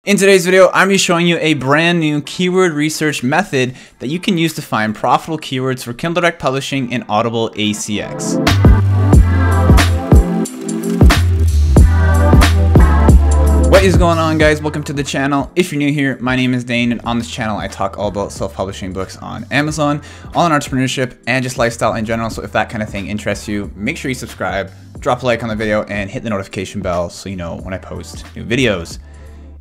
In today's video, I'm going to be showing you a brand new keyword research method that you can use to find profitable keywords for Kindle Direct Publishing and Audible ACX. What is going on, guys? Welcome to the channel. If you're new here, my name is Dane, and on this channel I talk all about self-publishing books on Amazon, all in entrepreneurship, and just lifestyle in general. So if that kind of thing interests you, make sure you subscribe, drop a like on the video, and hit the notification bell so you know when I post new videos.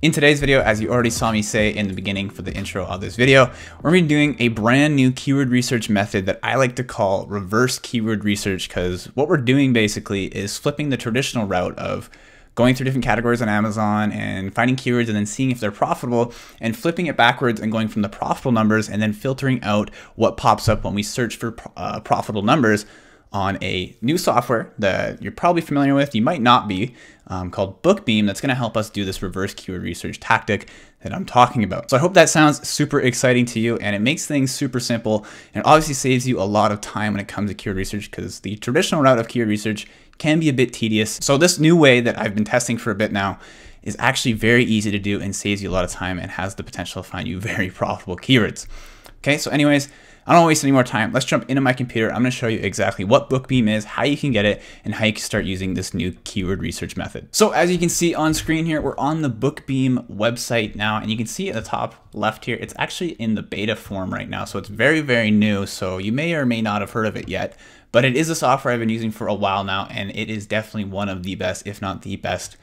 In today's video, as you already saw me say in the beginning for the intro of this video, we're going to be doing a brand new keyword research method that I like to call reverse keyword research, because what we're doing basically is flipping the traditional route of going through different categories on Amazon and finding keywords and then seeing if they're profitable, and flipping it backwards and going from the profitable numbers and then filtering out what pops up when we search for profitable numbers on a new software that you're probably familiar with, you might not be, called Bookbeam, that's going to help us do this reverse keyword research tactic that I'm talking about. So I hope that sounds super exciting to you, and it makes things super simple, and obviously saves you a lot of time when it comes to keyword research, because the traditional route of keyword research can be a bit tedious. So this new way that I've been testing for a bit now is actually very easy to do and saves you a lot of time and has the potential to find you very profitable keywords. Okay, so anyways, I don't want to waste any more time. Let's jump into my computer. I'm going to show you exactly what Bookbeam is, how you can get it, and how you can start using this new keyword research method. So as you can see on screen here, we're on the Bookbeam website now, and you can see at the top left here, it's actually in the beta form right now. So it's very, very new. So you may or may not have heard of it yet, but it is a software I've been using for a while now, and it is definitely one of the best, if not the best,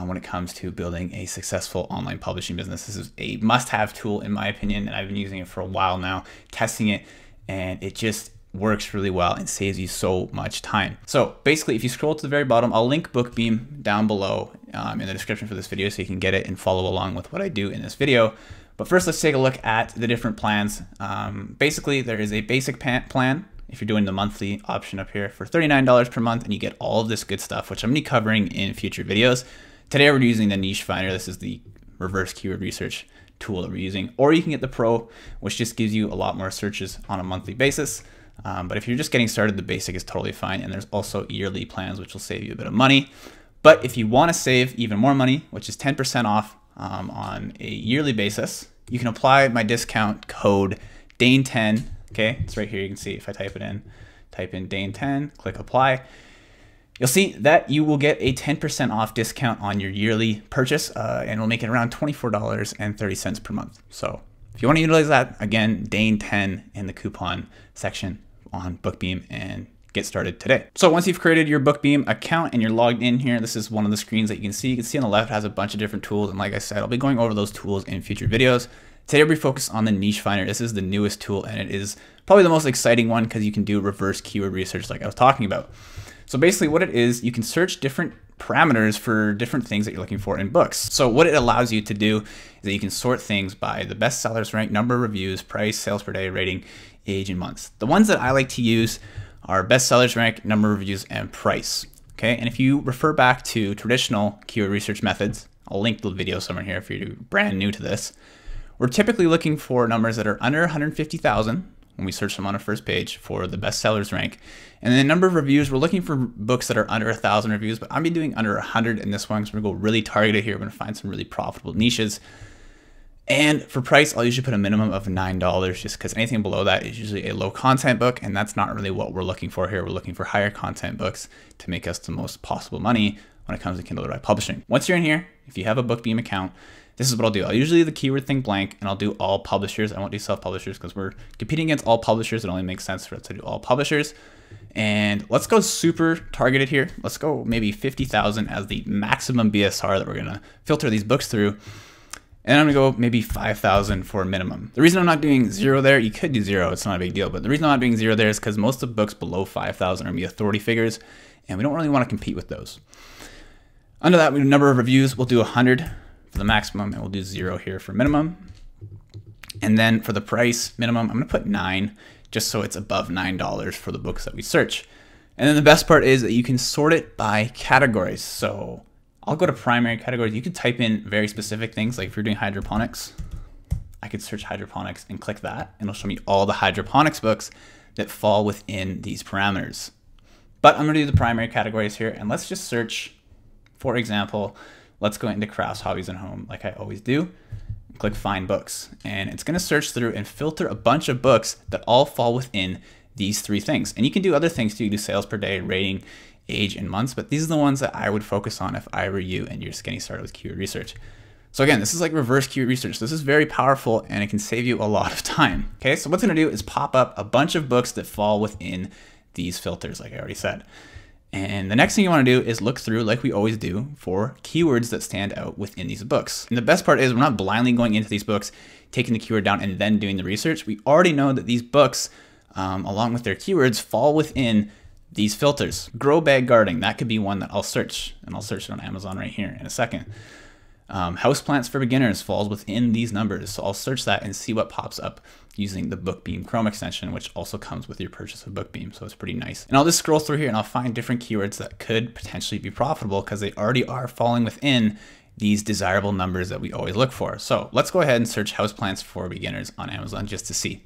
when it comes to building a successful online publishing business. This is a must-have tool in my opinion, and I've been using it for a while now, testing it, and it just works really well and saves you so much time. So basically, if you scroll to the very bottom, I'll link Bookbeam down below in the description for this video so you can get it and follow along with what I do in this video. But first, let's take a look at the different plans. Basically, there is a basic plan if you're doing the monthly option up here for $39 per month, and you get all of this good stuff, which I'm going to be covering in future videos. Today we're using the niche finder. This is the reverse keyword research tool that we're using, or you can get the pro, which just gives you a lot more searches on a monthly basis. But if you're just getting started, the basic is totally fine. And there's also yearly plans, which will save you a bit of money. But if you want to save even more money, which is 10% off on a yearly basis, you can apply my discount code DANE10. Okay, it's right here. You can see if I type in DANE10, click apply. You'll see that you will get a 10% off discount on your yearly purchase, and it'll make it around $24.30 per month. So if you want to utilize that, again, DANE10 in the coupon section on Bookbeam, and get started today. So once you've created your Bookbeam account and you're logged in here, this is one of the screens that you can see. You can see on the left has a bunch of different tools, and like I said, I'll be going over those tools in future videos. Today we'll be focused on the niche finder. This is the newest tool, and it is probably the most exciting one because you can do reverse keyword research like I was talking about. So basically what it is, you can search different parameters for different things that you're looking for in books. So what it allows you to do is that you can sort things by the best sellers rank, number of reviews, price, sales per day, rating, age, and months. The ones that I like to use are best sellers rank, number of reviews, and price. Okay, and if you refer back to traditional keyword research methods, I'll link the video somewhere here if you're brand new to this. We're typically looking for numbers that are under 150,000 when we search them on a first page for the best sellers rank. And then the number of reviews, we're looking for books that are under 1,000 reviews, but I'm be doing under 100 in this one because we're gonna go really targeted here. We're gonna find some really profitable niches. And for price, I'll usually put a minimum of $9 just because anything below that is usually a low content book, and that's not really what we're looking for here. We're looking for higher content books to make us the most possible money when it comes to Kindle Direct Publishing. Once you're in here, if you have a Bookbeam account, this is what I'll do. I'll usually leave the keyword thing blank, and I'll do all publishers. I won't do self-publishers because we're competing against all publishers. It only makes sense for us to do all publishers. And let's go super targeted here. Let's go maybe 50,000 as the maximum BSR that we're gonna filter these books through. And I'm gonna go maybe 5,000 for a minimum. The reason I'm not doing 0 there, you could do 0, it's not a big deal, but the reason I'm not doing 0 there is because most of the books below 5,000 are gonna be authority figures, and we don't really wanna compete with those. Under that, we do number of reviews, we'll do 100 for the maximum, and we'll do 0 here for minimum. And then for the price minimum, I'm gonna put 9, just so it's above $9 for the books that we search. And then the best part is that you can sort it by categories. So I'll go to primary categories. You can type in very specific things, like if you're doing hydroponics, I could search hydroponics and click that, and it'll show me all the hydroponics books that fall within these parameters. But I'm gonna do the primary categories here, and let's just search, for example, let's go into crafts, hobbies, and home like I always do. Click find books, and it's going to search through and filter a bunch of books that all fall within these 3 things. And you can do other things too. You do sales per day, rating, age, and months, but these are the ones that I would focus on if I were you and you're just getting started with keyword research. So again, this is like reverse keyword research. This is very powerful and it can save you a lot of time. Okay, so what's going to do is pop up a bunch of books that fall within these filters, like I already said. And the next thing you want to do is look through, like we always do, for keywords that stand out within these books. And the best part is we're not blindly going into these books, taking the keyword down and then doing the research. We already know that these books, along with their keywords, fall within these filters. Grow bag gardening, that could be one that I'll search, and I'll search it on Amazon right here in a second. Houseplants for beginners falls within these numbers, so I'll search that and see what pops up using the Bookbeam Chrome extension, which also comes with your purchase of Bookbeam, so it's pretty nice. And I'll just scroll through here and I'll find different keywords that could potentially be profitable because they already are falling within these desirable numbers that we always look for. So let's go ahead and search houseplants for beginners on Amazon just to see.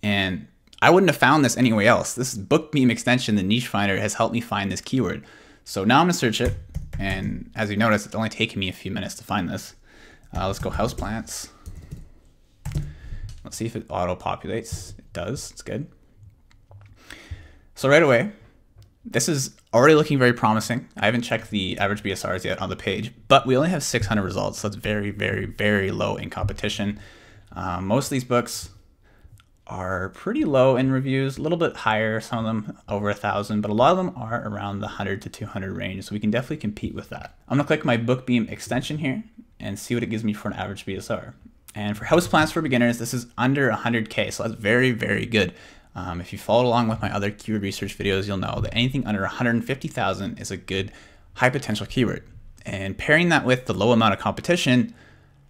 And I wouldn't have found this anywhere else. This Bookbeam extension, the niche finder, has helped me find this keyword. So now I'm gonna search it. And as you notice, it's only taken me a few minutes to find this. Let's go houseplants. Let's see if it auto-populates. It does, it's good. So right away, this is already looking very promising. I haven't checked the average BSRs yet on the page, but we only have 600 results. So that's very, very, very low in competition. Most of these books are pretty low in reviews, a little bit higher, some of them over 1,000, but a lot of them are around the 100 to 200 range, so we can definitely compete with that. I'm gonna click my Bookbeam extension here and see what it gives me for an average BSR. And for houseplants for beginners, this is under 100K, so that's very, very good. If you followed along with my other keyword research videos, you'll know that anything under 150,000 is a good high potential keyword. And pairing that with the low amount of competition,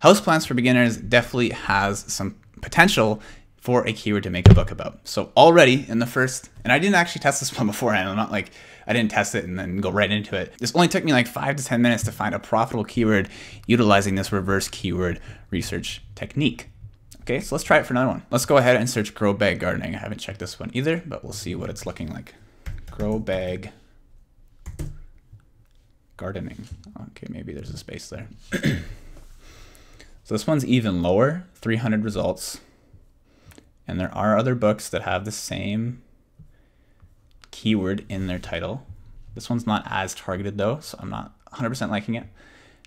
houseplants for beginners definitely has some potential for a keyword to make a book about. So already in the first, and I didn't actually test this one beforehand. I'm not like, I didn't test it and then go right into it. This only took me like 5 to 10 minutes to find a profitable keyword utilizing this reverse keyword research technique. Okay, so let's try it for another one. Let's go ahead and search grow bag gardening. I haven't checked this one either, but we'll see what it's looking like. Grow bag gardening. Okay, maybe there's a space there. So this one's even lower, 300 results. And there are other books that have the same keyword in their title. This one's not as targeted though, so I'm not 100% liking it.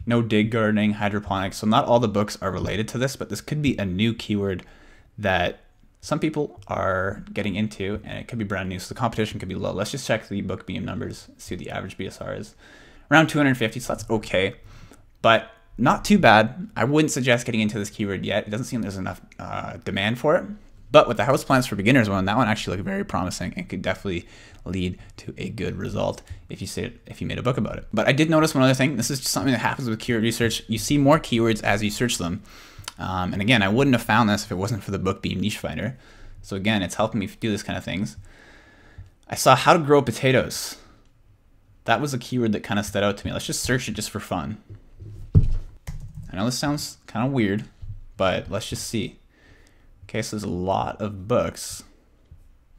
No dig gardening, hydroponics. So not all the books are related to this, but this could be a new keyword that some people are getting into, and it could be brand new, so the competition could be low. Let's just check the Bookbeam numbers, see what the average BSR is. Around 250, so that's okay, but not too bad. I wouldn't suggest getting into this keyword yet. It doesn't seem there's enough demand for it. But with the houseplants for beginners one, that one actually looked very promising and could definitely lead to a good result if you made a book about it. But I did notice one other thing. This is just something that happens with keyword research. You see more keywords as you search them. And again, I wouldn't have found this if it wasn't for the Bookbeam niche finder. So again, it's helping me do this kind of things. I saw how to grow potatoes. That was a keyword that kind of stood out to me. Let's just search it just for fun. I know this sounds kind of weird, but let's just see. Okay, so there's a lot of books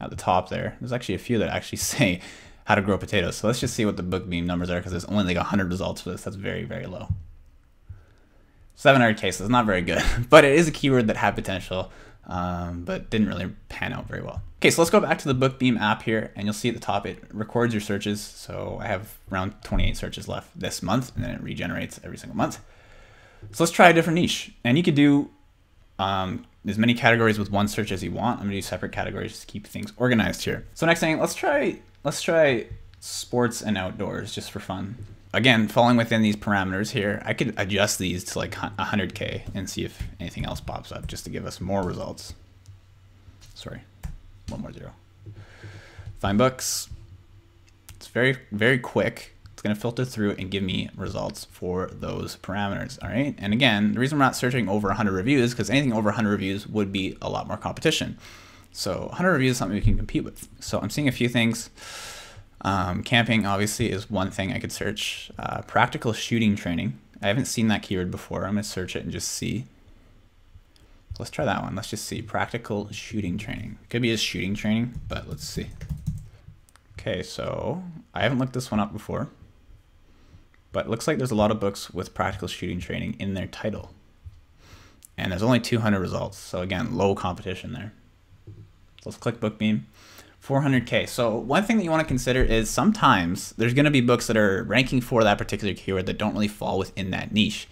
at the top there. There's actually a few that actually say how to grow potatoes. So let's just see what the Bookbeam numbers are, because there's only like 100 results for this. That's very, very low. 700 cases, not very good, but it is a keyword that had potential, but didn't really pan out very well. Okay, so let's go back to the Bookbeam app here, and you'll see at the top, it records your searches. So I have around 28 searches left this month, and then it regenerates every single month. So let's try a different niche, and you could do as many categories with one search as you want. I'm gonna do separate categories to keep things organized here. So next thing, let's try sports and outdoors just for fun. Again, falling within these parameters here, I could adjust these to like 100K and see if anything else pops up just to give us more results. Sorry, one more zero. Find books. It's very, very quick. It's going to filter through and give me results for those parameters. All right. And again, the reason we're not searching over 100 reviews is because anything over 100 reviews would be a lot more competition. So 100 reviews is something we can compete with. So I'm seeing a few things. Camping obviously is one thing I could search. Practical shooting training. I haven't seen that keyword before. I'm going to search it and just see. Let's try that one. Let's just see. Practical shooting training. Could be just shooting training, but let's see. Okay, so I haven't looked this one up before. but it looks like there's a lot of books with practical shooting training in their title. And there's only 200 results. So again, low competition there. So let's click Bookbeam. 400K. So one thing that you want to consider is sometimes there's going to be books that are ranking for that particular keyword that don't really fall within that niche.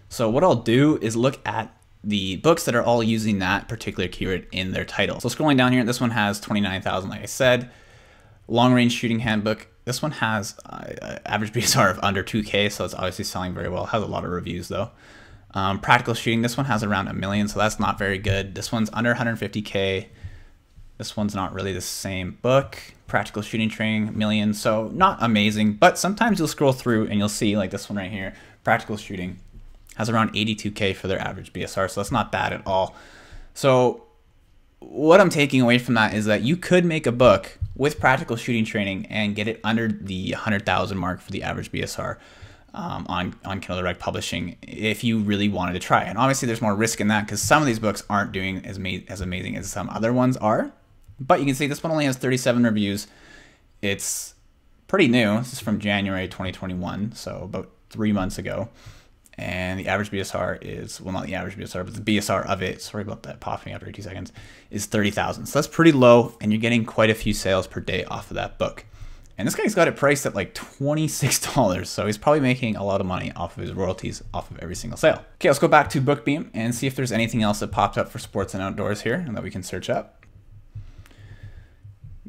So what I'll do is look at the books that are all using that particular keyword in their title. So scrolling down here, this one has 29,000, like I said. Long range shooting handbook. This one has average BSR of under 2K, so it's obviously selling very well. It has a lot of reviews though. Practical shooting, this one has around 1 million, so that's not very good. This one's under 150K. This one's not really the same book. Practical shooting training, 1 million, so not amazing, but sometimes you'll scroll through and you'll see like this one right here, practical shooting, has around 82K for their average BSR, so that's not bad at all. So what I'm taking away from that is that you could make a book with practical shooting training and get it under the 100,000 mark for the average BSR on Kindle Direct Publishing if you really wanted to try. And obviously there's more risk in that because some of these books aren't doing as amazing as some other ones are. But you can see this one only has 37 reviews. It's pretty new. This is from January 2021, so about 3 months ago. And the average BSR is, well, not the average BSR, but the BSR of it, sorry about that popping after 2 seconds, is 30,000. So that's pretty low, and you're getting quite a few sales per day off of that book. And this guy's got it priced at like $26, so he's probably making a lot of money off of his royalties off of every single sale. Okay, let's go back to Bookbeam and see if there's anything else that popped up for sports and outdoors here and that we can search up.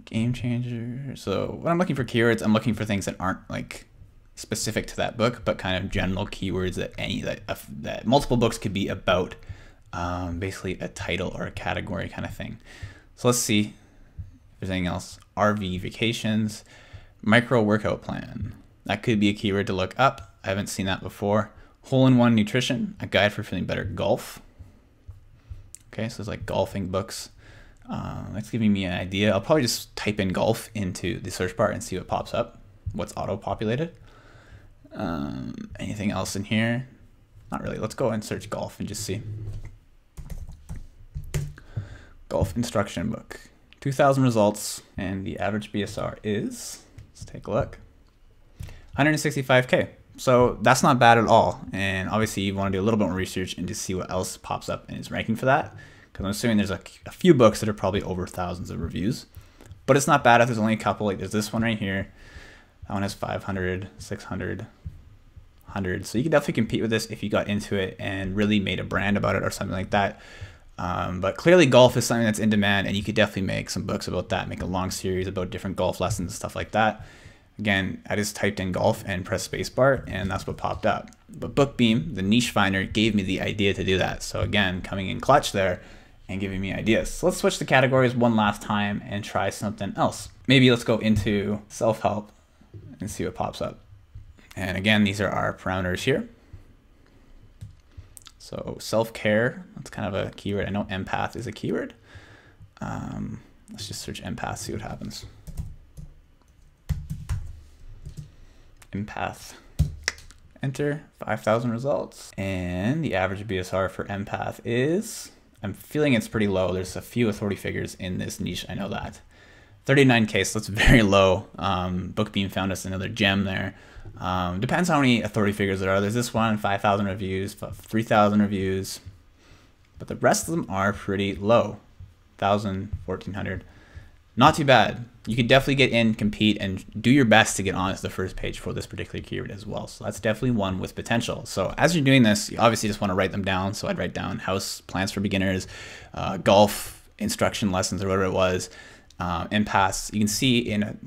Game changer. So when I'm looking for keywords, I'm looking for things that aren't like specific to that book, but kind of general keywords that multiple books could be about, basically a title or a category kind of thing. So let's see if there's anything else. RV vacations, micro workout plan. That could be a keyword to look up. I haven't seen that before. Hole-in-one nutrition, a guide for feeling better golf. Okay, so it's like golfing books. That's giving me an idea. I'll probably just type in golf into the search bar and see what pops up, what's auto-populated. Anything else in here? Not really. Let's go and search golf and just see. Golf instruction book. 2,000 results, and the average BSR is, let's take a look, 165K. So that's not bad at all. And obviously you want to do a little bit more research and just see what else pops up and is ranking for that. Because I'm assuming there's a few books that are probably over thousands of reviews. But it's not bad if there's only a couple. Like there's this one right here. That one has 500, 600, 100. So you can definitely compete with this if you got into it and really made a brand about it or something like that. But clearly golf is something that's in demand, and you could definitely make some books about that, make a long series about different golf lessons and stuff like that. Again, I just typed in golf and pressed spacebar, and that's what popped up. But Bookbeam, the niche finder, gave me the idea to do that. So again, coming in clutch there and giving me ideas. So let's switch the categories one last time and try something else. Maybe let's go into self-help and see what pops up. And again, these are our parameters here. So self-care, that's kind of a keyword. I know empath is a keyword. Let's just search empath, see what happens. Empath, enter, 5,000 results. And the average BSR for empath is, I'm feeling it's pretty low. There's a few authority figures in this niche, I know that. 39K, so that's very low. Bookbeam found us another gem there. Depends how many authority figures there are. There's this one, 5,000 reviews, 3,000 reviews, but the rest of them are pretty low. 1,000, 1,400, not too bad. You could definitely get in, compete, and do your best to get on to the first page for this particular keyword as well. So that's definitely one with potential. So as you're doing this, you obviously just want to write them down. So I'd write down house plans for beginners, golf instruction lessons or whatever it was. Empaths. You can see in a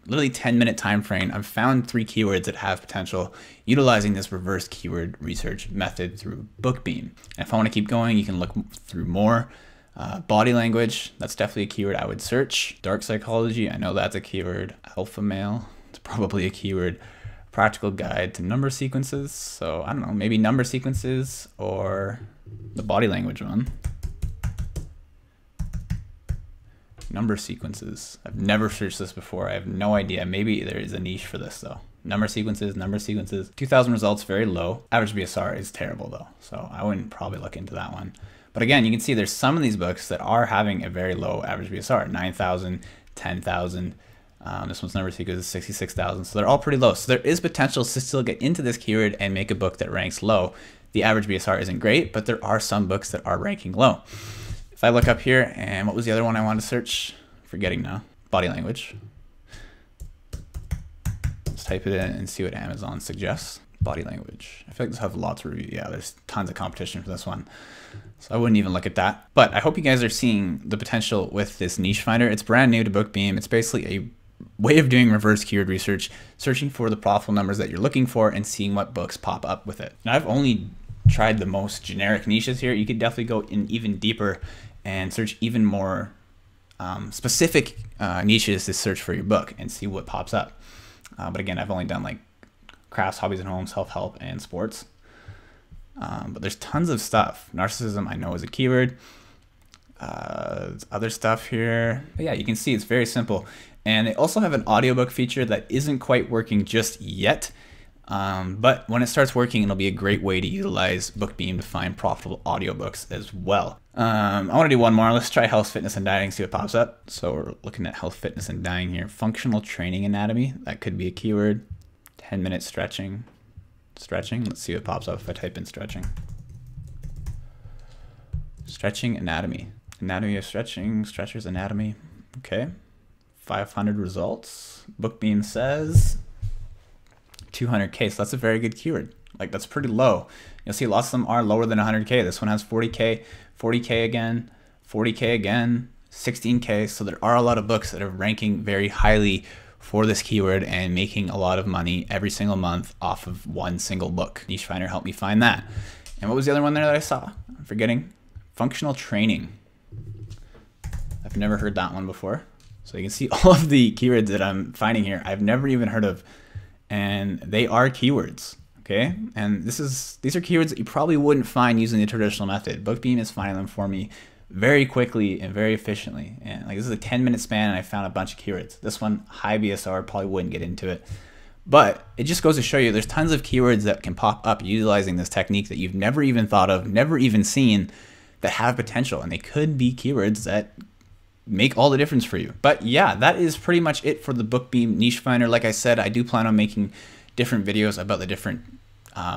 literally 10-minute time frame, I've found 3 keywords that have potential utilizing this reverse keyword research method through Bookbeam. And if I want to keep going, you can look through more. Body language, that's definitely a keyword I would search. Dark psychology, I know that's a keyword. Alpha male, it's probably a keyword. Practical guide to number sequences. So I don't know, maybe number sequences or the body language one. Number sequences. I've never searched this before. I have no idea. Maybe there is a niche for this though. Number sequences, 2,000 results, very low. Average BSR is terrible though, so I wouldn't probably look into that one. But again, you can see there's some of these books that are having a very low average BSR, 9,000, 10,000. This one's number 2 goes to 66,000. So they're all pretty low. So there is potential to still get into this keyword and make a book that ranks low. The average BSR isn't great, but there are some books that are ranking low. If I look up here, and what was the other one I wanted to search? Forgetting now. Body language. Let's type it in and see what Amazon suggests. Body language. I feel like this has lots of reviews. Yeah, there's tons of competition for this one. So I wouldn't even look at that. But I hope you guys are seeing the potential with this niche finder. It's brand new to BookBeam. It's basically a way of doing reverse keyword research, searching for the profitable numbers that you're looking for and seeing what books pop up with it. Now, I've only tried the most generic niches here. You could definitely go in even deeper and search even more specific niches to search for your book and see what pops up. But again, I've only done like crafts, hobbies and homes, self-help, and sports. But there's tons of stuff. Narcissism, I know, is a keyword. There's other stuff here. But yeah, you can see it's very simple. And they also have an audiobook feature that isn't quite working just yet. But when it starts working, it'll be a great way to utilize BookBeam to find profitable audiobooks as well. I want to do one more. Let's try health, fitness, and dieting, see what pops up. So we're looking at health, fitness, and dieting here. Functional training anatomy, that could be a keyword. 10-minute stretching. Stretching, let's see what pops up if I type in stretching. Stretching anatomy. Anatomy of stretching, stretchers anatomy. Okay. 500 results. BookBeam says 200K, so that's a very good keyword. Like, that's pretty low. You'll see lots of them are lower than 100K. This one has 40K, 40K again, 40K again, 16K. So there are a lot of books that are ranking very highly for this keyword and making a lot of money every single month off of one single book. Niche Finder helped me find that. And what was the other one there that I saw? I'm forgetting. Functional training. I've never heard that one before. So you can see all of the keywords that I'm finding here I've never even heard of, and they are keywords, okay? And these are keywords that you probably wouldn't find using the traditional method. BookBeam is finding them for me very quickly and very efficiently. And like, this is a 10-minute span and I found a bunch of keywords. This one, high BSR, probably wouldn't get into it. But it just goes to show you there's tons of keywords that can pop up utilizing this technique that you've never even thought of, never even seen, that have potential. And they could be keywords that make all the difference for you. But yeah, that is pretty much it for the BookBeam niche finder. Like I said, I do plan on making different videos about the different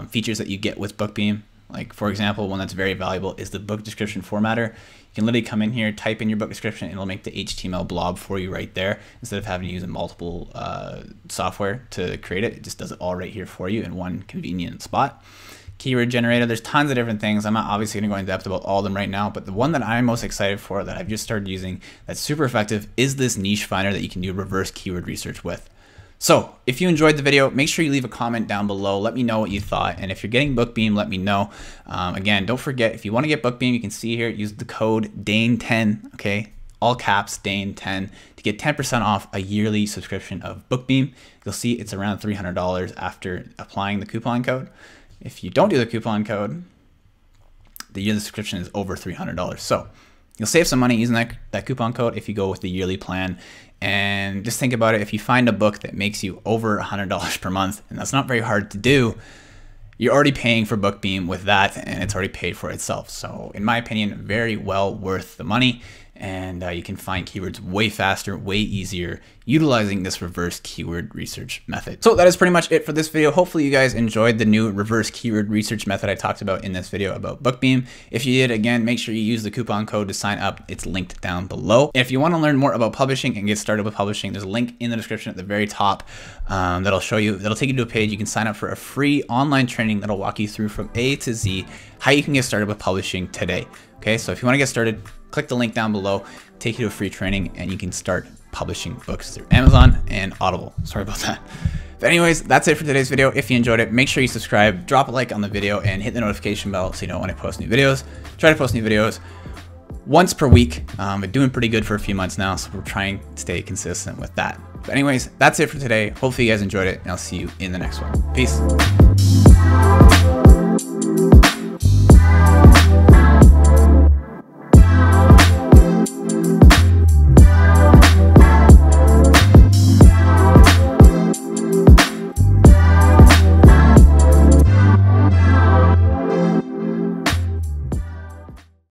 features that you get with BookBeam. Like, for example, one that's very valuable is the book description formatter. You can literally come in here, type in your book description, and it'll make the HTML blob for you right there. Instead of having to use a multiple software to create it, it just does it all right here for you in one convenient spot. Keyword generator, there's tons of different things. I'm not obviously going to go in depth about all of them right now, but the one that I'm most excited for that I've just started using that's super effective is this niche finder that you can do reverse keyword research with. So if you enjoyed the video, make sure you leave a comment down below. Let me know what you thought. And if you're getting BookBeam, let me know. Again, don't forget, if you want to get BookBeam, you can see here, use the code DANE10, okay? All caps, DANE10, to get 10% off a yearly subscription of BookBeam. You'll see it's around $300 after applying the coupon code. If you don't do the coupon code, the yearly subscription is over $300. So you'll save some money using that coupon code if you go with the yearly plan. And just think about it, if you find a book that makes you over $100 per month, and that's not very hard to do, you're already paying for BookBeam with that, and it's already paid for itself. So in my opinion, very well worth the money. And you can find keywords way faster, way easier, utilizing this reverse keyword research method. So that is pretty much it for this video. Hopefully you guys enjoyed the new reverse keyword research method I talked about in this video about BookBeam. If you did, again, make sure you use the coupon code to sign up. It's linked down below. If you want to learn more about publishing and get started with publishing, there's a link in the description at the very top that'll take you to a page. You can sign up for a free online training that'll walk you through from A to Z how you can get started with publishing today. Okay, so if you want to get started, click the link down below, take you to a free training, and you can start publishing books through Amazon and Audible. Sorry about that. But anyways, that's it for today's video. If you enjoyed it, make sure you subscribe, drop a like on the video, and hit the notification bell so you know when I post new videos. Try to post new videos once per week. We're doing pretty good for a few months now, so we're trying to stay consistent with that. But anyways, that's it for today. Hopefully you guys enjoyed it, and I'll see you in the next one. Peace.